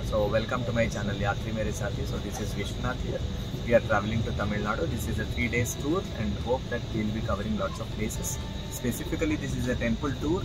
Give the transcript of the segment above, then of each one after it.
So welcome to my channel Yatri Mere Sathi. So this is Vishwanath here. We are traveling to Tamil Nadu. This is a 3 days tour and hope that we will be covering lots of places. Specifically, this is a temple tour.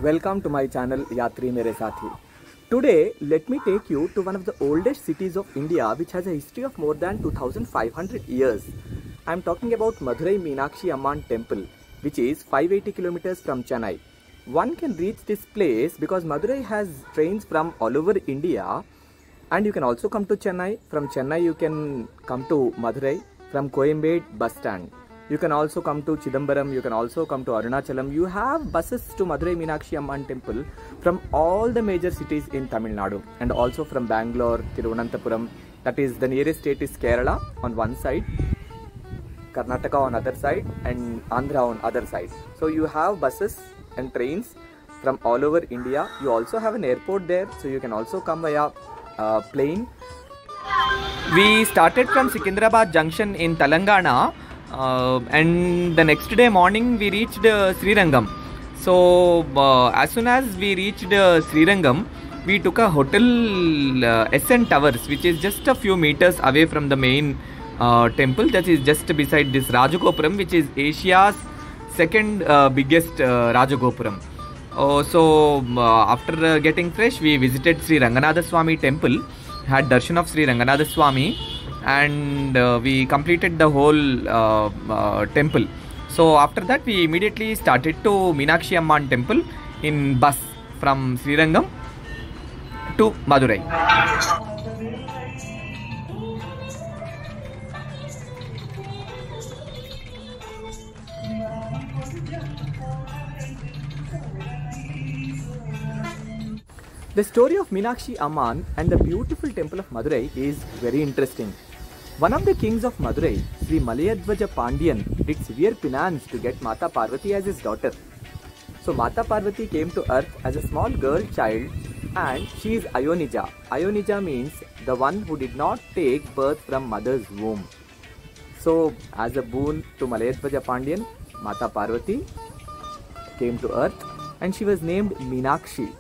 Welcome to my channel Yatri Mere Sathi. Today, let me take you to one of the oldest cities of India which has a history of more than 2500 years. I am talking about Madhurai Meenakshi Amman temple, which is 580 kilometers from Chennai. One can reach this place because Madurai has trains from all over India, and you can also come to Chennai. From Chennai you can come to Madurai from Coimbatore bus stand. You can also come to Chidambaram, you can also come to Arunachalam. You have buses to Madurai Meenakshi Amman temple from all the major cities in Tamil Nadu, and also from Bangalore, Thiruvananthapuram. That is, the nearest state is Kerala on one side, Karnataka on other side, and Andhra on other side. So you have buses and trains from all over India. You also have an airport there, so you can also come via plane. We started from Secunderabad junction in Telangana. And the next day morning we reached Srirangam. So as soon as we reached Srirangam, we took a hotel SN Towers, which is just a few meters away from the main temple. That is just beside this Rajagopuram, which is Asia's second biggest Rajagopuram. So after getting fresh, we visited Sri Ranganatha Swami temple, had darshan of Sri Ranganatha Swami, and we completed the whole temple. So after that we immediately started to Meenakshi Amman temple in bus from Srirangam to Madurai. The story of Meenakshi Amman and the beautiful temple of Madurai is very interesting. One of the kings of Madurai, Sri Malayadvaja Pandyan, did severe penance to get Mata Parvati as his daughter. So Mata Parvati came to earth as a small girl child, and she is Ayonija. Ayonija means the one who did not take birth from mother's womb. So as a boon to Malayadvaja Pandyan, Mata Parvati came to earth and she was named Meenakshi.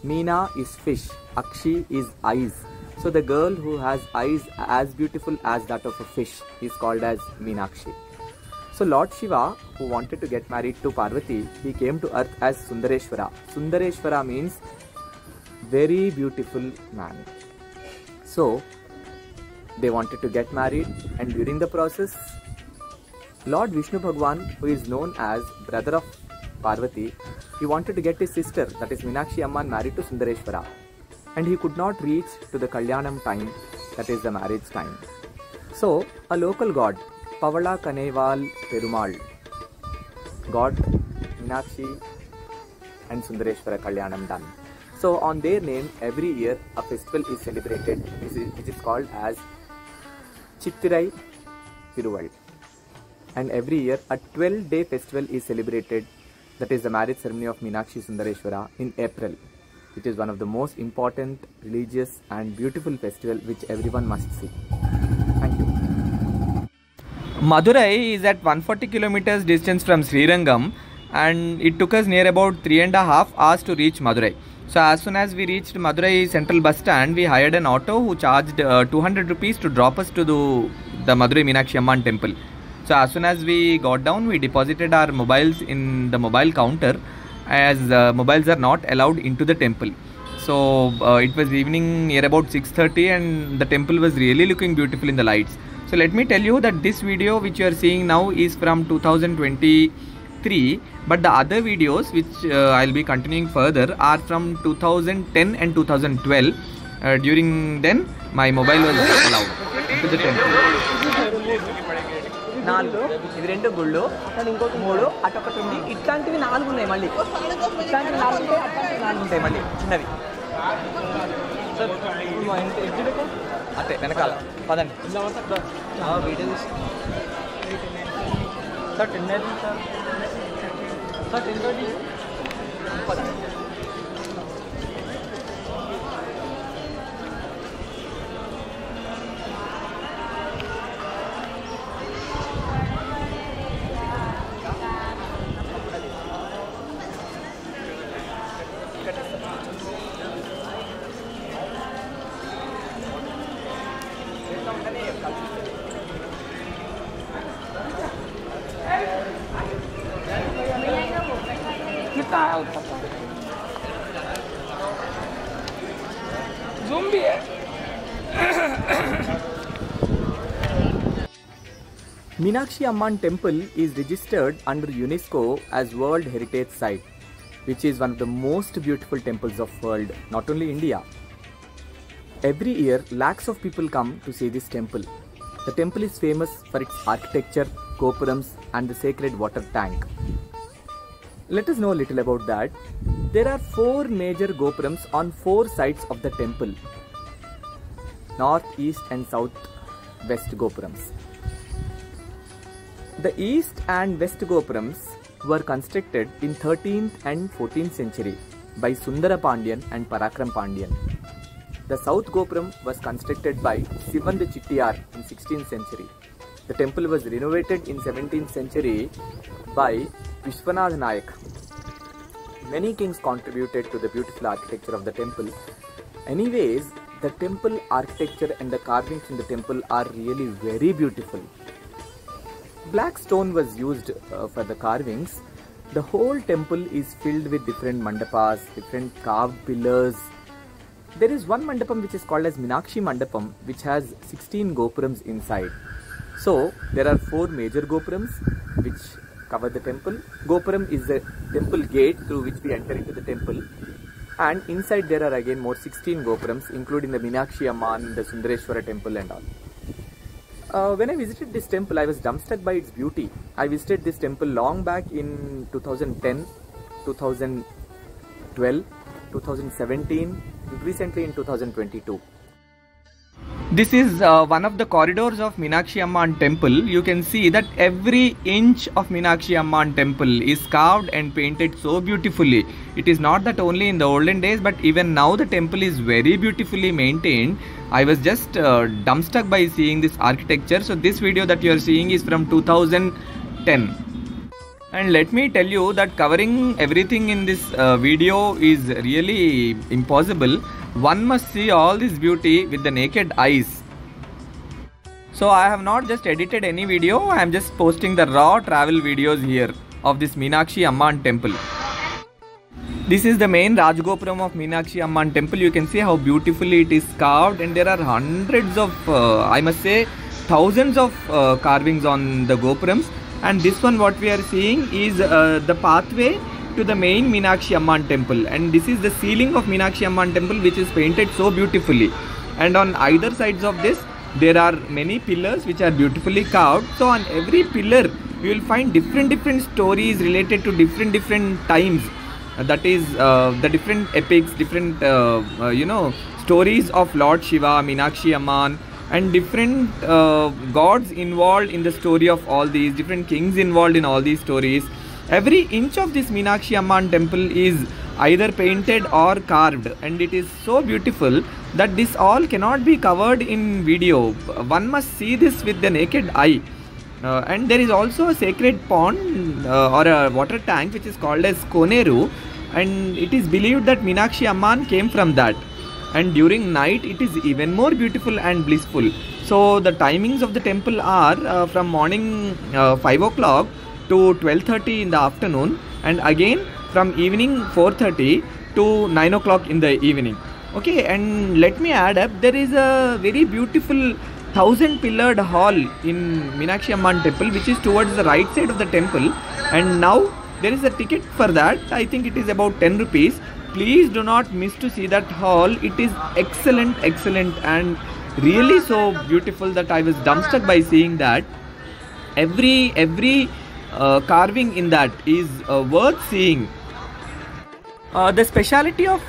Meena is fish, Akshi is eyes. So the girl who has eyes as beautiful as that of a fish is called as Meenakshi. So Lord Shiva, who wanted to get married to Parvati, he came to earth as Sundareshwara. Sundareshwara means very beautiful man. So they wanted to get married, and during the process, Lord Vishnu Bhagwan, who is known as brother of Parvati, he wanted to get his sister, that is Meenakshi Amman, married to Sundareshwara. And he could not reach to the Kalyanam time, that is the marriage time. So a local god, Pavala Kaneval Perumal, got Meenakshi and Sundareshwara Kalyanam done. So on their name, every year a festival is celebrated, which is called as Chittirai Thiruval. And every year a 12-day festival is celebrated, that is the marriage ceremony of Meenakshi Sundareshwara, in April. It is one of the most important religious and beautiful festival which everyone must see. Thank you. Madurai is at 140 kilometers distance from Srirangam, and it took us near about 3.5 hours to reach Madurai. So as soon as we reached Madurai central bus stand, we hired an auto who charged 200 rupees to drop us to the Madurai Meenakshi Amman temple. So as soon as we got down, we deposited our mobiles in the mobile counter, as mobiles are not allowed into the temple. So it was evening near about 6:30, and the temple was really looking beautiful in the lights. So let me tell you that this video which you are seeing now is from 2023, but the other videos which I'll be continuing further are from 2010 and 2012. during then my mobile was allowed into the temple. 4 ఇవి 2 గుళ్ళు, అక్కడ ఇంకొక 3, అటొకటి ఉంది. ఇట్లాంటివి 4 ఉన్నాయి మళ్ళీ. ఇట్లాంటివి 4 ఉంటాయి, అట్లాంటివి 4 ఉంటాయి మళ్ళీ చిన్నవి. అంతే వెనకాల పదండి. వీడియో సార్ 10 సార్ 10 పదండి. Meenakshi Amman temple is registered under UNESCO as World Heritage Site, which is one of the most beautiful temples of world, not only India. Every year, lakhs of people come to see this temple. The temple is famous for its architecture, gopurams and the sacred water tank. Let us know a little about that. There are 4 major gopurams on 4 sides of the temple: north, east and south west gopurams. The east and west gopurams were constructed in 13th and 14th century by Sundara Pandyan and Parakram Pandyan. The south gopuram was constructed by Sivand Chittiyar in 16th century. The temple was renovated in 17th century by Vishwanath Nayak. Many kings contributed to the beautiful architecture of the temple. Anyways, the temple architecture and the carvings in the temple are really very beautiful. Black stone was used for the carvings. The whole temple is filled with different mandapas, different carved pillars. There is one mandapam which is called as Meenakshi Mandapam, which has 16 gopurams inside. So there are 4 major gopurams which cover the temple. Gopuram is the temple gate through which we enter into the temple, and inside there are again more 16 gopurams, including the Meenakshi Amman, the Sundareshwara temple and all. When I visited this temple, I was dumbstruck by its beauty. I visited this temple long back in 2010, 2012, 2017, and recently in 2022. This is one of the corridors of Meenakshi Amman temple. You can see that every inch of Meenakshi Amman temple is carved and painted so beautifully. It is not that only in the olden days, but even now the temple is very beautifully maintained. I was just dumbstruck by seeing this architecture. So this video that you are seeing is from 2010. And let me tell you that covering everything in this video is really impossible. One must see all this beauty with the naked eyes. So I have not just edited any video, I am just posting the raw travel videos here of this Meenakshi Amman temple. This is the main Rajgopuram of Meenakshi Amman temple. You can see how beautifully it is carved, and there are hundreds of, I must say thousands of carvings on the gopurams. And this one what we are seeing is the pathway to the main Meenakshi Amman temple, and this is the ceiling of Meenakshi Amman temple, which is painted so beautifully. And on either sides of this there are many pillars which are beautifully carved. So on every pillar you will find different stories related to different times. That is the different epics, different stories of Lord Shiva, Meenakshi Amman, and different gods involved in the story of all these, different kings involved in all these stories. Every inch of this Meenakshi Amman temple is either painted or carved, and it is so beautiful that this all cannot be covered in video. One must see this with the naked eye. And there is also a sacred pond or a water tank which is called as Koneru, and it is believed that Meenakshi Amman came from that. And during night it is even more beautiful and blissful. So the timings of the temple are from morning 5 o'clock to 12:30 in the afternoon, and again from evening 4:30 to 9 o'clock in the evening. Okay, and let me add up, there is a very beautiful 1000-pillared hall in Meenakshi Amman temple, which is towards the right side of the temple, and now there is a ticket for that. I think it is about 10 rupees, please do not miss to see that hall. It is excellent, and really so beautiful that I was dumbstruck by seeing that. Every carving in that is worth seeing. The speciality of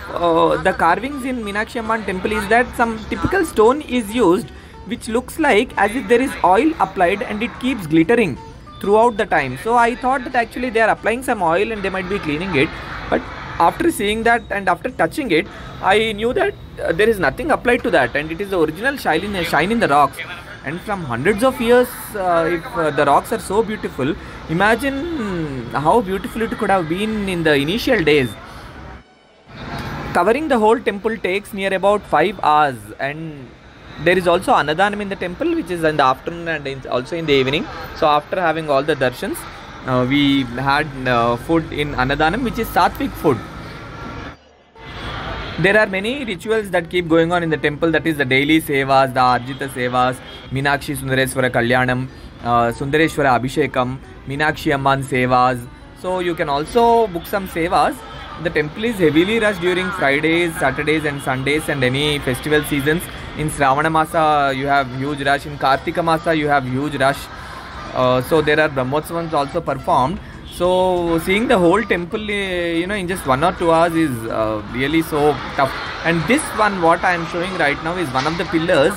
the carvings in Meenakshi Amman temple is that some typical stone is used which looks like as if there is oil applied and it keeps glittering throughout the time. So I thought that actually they are applying some oil and they might be cleaning it, but after seeing that and after touching it, I knew that there is nothing applied to that, and it is the original shine in the rocks. And from hundreds of years, if the rocks are so beautiful, imagine how beautiful it could have been in the initial days. Covering the whole temple takes near about 5 hours, and there is also Annadanam in the temple, which is in the afternoon and also in the evening. So after having all the darshans, we had food in Annadanam, which is Sattvic food. There are many rituals that keep going on in the temple, that is the daily sevas, the Arjita sevas, Meenakshi Sundareswara Kalyanam, Sundareshwara Abhishekam, Meenakshi Amman sevas. So you can also book some sevas. The temple is heavily rushed during Fridays, Saturdays and Sundays and any festival seasons. In Shravana Masa you have huge rush, in Kartika Masa you have huge rush. So there are Brahmotsavams also performed. So seeing the whole temple in just 1 or 2 hours is really so tough. And this one what I am showing right now is one of the pillars.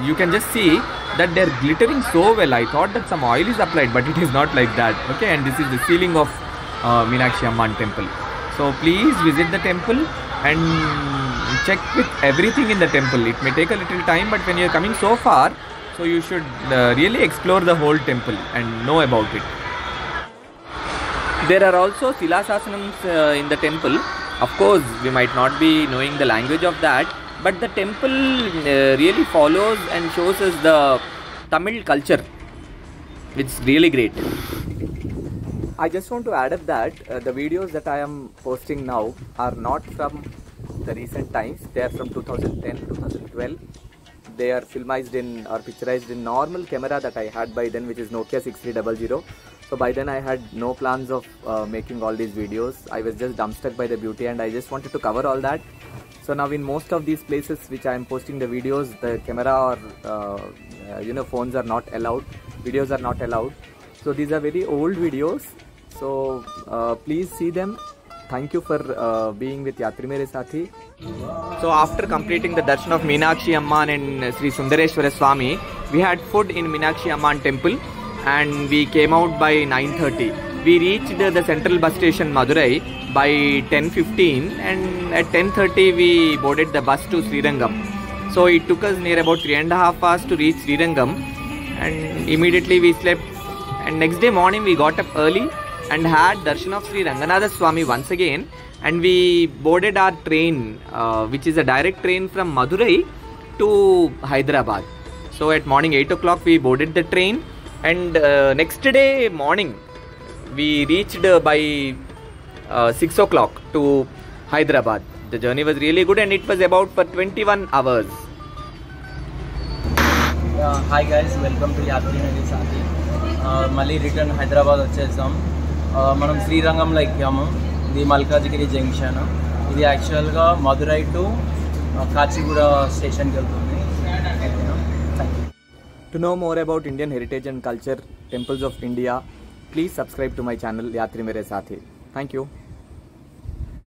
You can just see that they are glittering so well. I thought that some oil is applied, but it is not like that. Okay, and this is the ceiling of Meenakshi Amman temple. So please visit the temple and check with everything in the temple. It may take a little time, but when you are coming so far, so you should really explore the whole temple and know about it. There are also Silasasanams in the temple. Of course, we might not be knowing the language of that, but the temple really follows and shows us the Tamil culture, which is really great. I just want to add up that the videos that I am posting now are not from the recent times. They are from 2010, 2012. They are filmized in or picturized in normal camera that I had by then, which is Nokia 6300. So by then I had no plans of making all these videos. I was just dumbstruck by the beauty and I just wanted to cover all that. So now in most of these places which I am posting the videos, the camera or phones are not allowed, videos are not allowed. So these are very old videos. So please see them. Thank you for being with Yatri Mere Sathi. So after completing the darshan of Meenakshi Amman and Sri Sundareshwara Swami, we had food in Meenakshi Amman temple and we came out by 9:30. We reached the central bus station Madhurai by 10:15 and at 10:30 we boarded the bus to Srirangam. So it took us near about 3.5 hours to reach Srirangam, and immediately we slept, and next day morning we got up early and had darshan of Sri Ranganatha Swami once again, and we boarded our train which is a direct train from Madhurai to Hyderabad. So at morning 8 o'clock we boarded the train, and next day morning we reached by 6 o'clock to Hyderabad. The journey was really good and it was about for 21 hours. Hi guys, welcome to Yatri Mere Sathi. Mali return Hyderabad వచ్చేసాం. మనం శ్రీరంగంలో ఎక్కాము. ఇది Malkajgiri junction. ఇది యాక్చువల్గా Madurai to Kachiguda స్టేషన్కి వెళ్తుంది. To know more about Indian heritage and culture, temples of India, please subscribe to my channel Yatri Mere Sathi. Thank you.